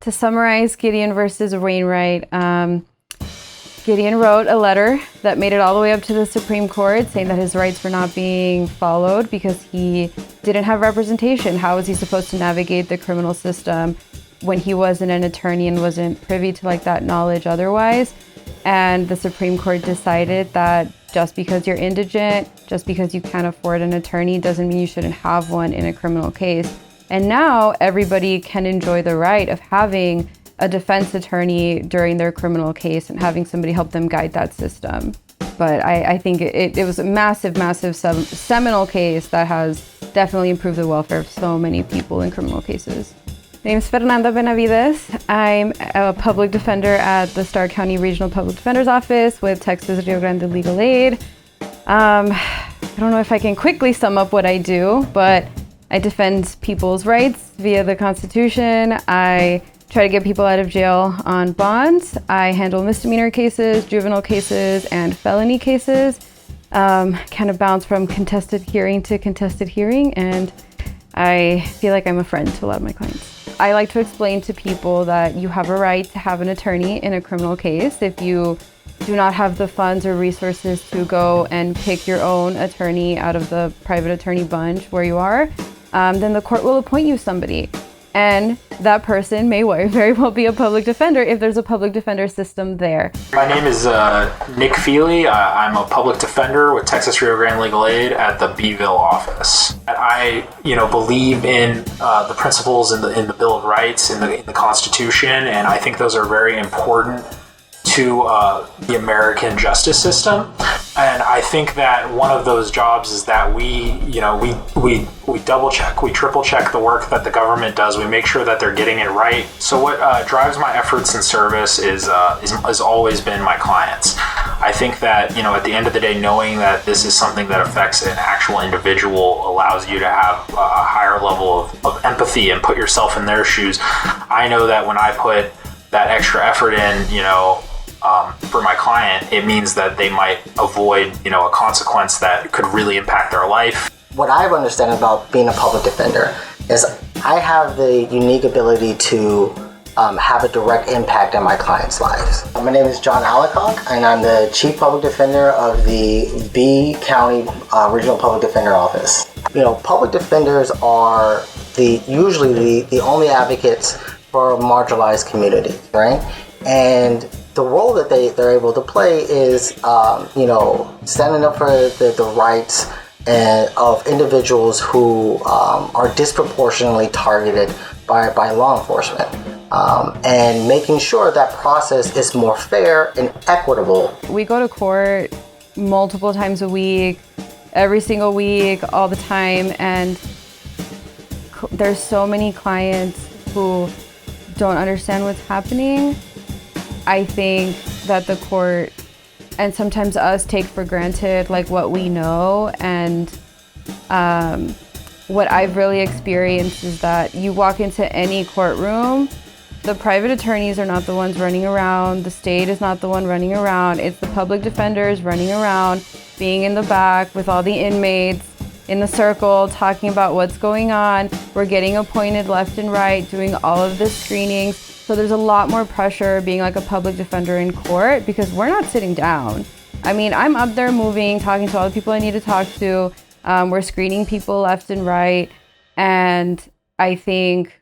To summarize Gideon versus Wainwright, Gideon wrote a letter that made it all the way up to the Supreme Court saying that his rights were not being followed because he didn't have representation. How was he supposed to navigate the criminal system when he wasn't an attorney and wasn't privy to like that knowledge otherwise? And the Supreme Court decided that just because you're indigent, just because you can't afford an attorney doesn't mean you shouldn't have one in a criminal case. And now everybody can enjoy the right of having a defense attorney during their criminal case and having somebody help them guide that system. But I think it was a massive, massive seminal case that has definitely improved the welfare of so many people in criminal cases. My name is Fernanda Benavides. I'm a public defender at the Starr County Regional Public Defender's Office with Texas RioGrande Legal Aid. I don't know if I can quickly sum up what I do, but I defend people's rights via the Constitution. I try to get people out of jail on bonds. I handle misdemeanor cases, juvenile cases, and felony cases. Kind of bounce from contested hearing to contested hearing, and I feel like I'm a friend to a lot of my clients. I like to explain to people that you have a right to have an attorney in a criminal case. If you do not have the funds or resources to go and pick your own attorney out of the private attorney bunch where you are, then the court will appoint you somebody. And that person may very well be a public defender if there's a public defender system there. My name is Nick Feely. I'm a public defender with Texas RioGrande Legal Aid at the Beeville office. I, believe in the principles in the Bill of Rights, in the Constitution, and I think those are very important to the American justice system. And I think that one of those jobs is that we double check, we triple check the work that the government does. We make sure that they're getting it right. So what drives my efforts in service is has always been my clients. I think that, at the end of the day, knowing that this is something that affects an actual individual allows you to have a higher level of empathy and put yourself in their shoes. I know that when I put that extra effort in, for my client, it means that they might avoid, a consequence that could really impact their life. What I understand about being a public defender is I have the unique ability to have a direct impact on my clients' lives. My name is John Alacock, and I'm the Chief Public Defender of the B County Regional Public Defender Office. Public defenders are usually the only advocates for a marginalized community, right? And the role that they're able to play is, standing up for the rights of individuals who are disproportionately targeted by law enforcement, and making sure that process is more fair and equitable. We go to court multiple times a week, every single week, all the time, and there's so many clients who don't understand what's happening. I think that the court and sometimes us take for granted like what we know, and what I've really experienced is that you walk into any courtroom, the private attorneys are not the ones running around, the state is not the one running around, it's the public defenders running around, being in the back with all the inmates in the circle, talking about what's going on. We're getting appointed left and right, doing all of the screenings. So there's a lot more pressure being like a public defender in court because we're not sitting down. I mean, I'm up there moving, talking to all the people I need to talk to. We're screening people left and right. And I think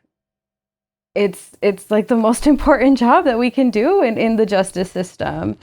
it's like the most important job that we can do in the justice system.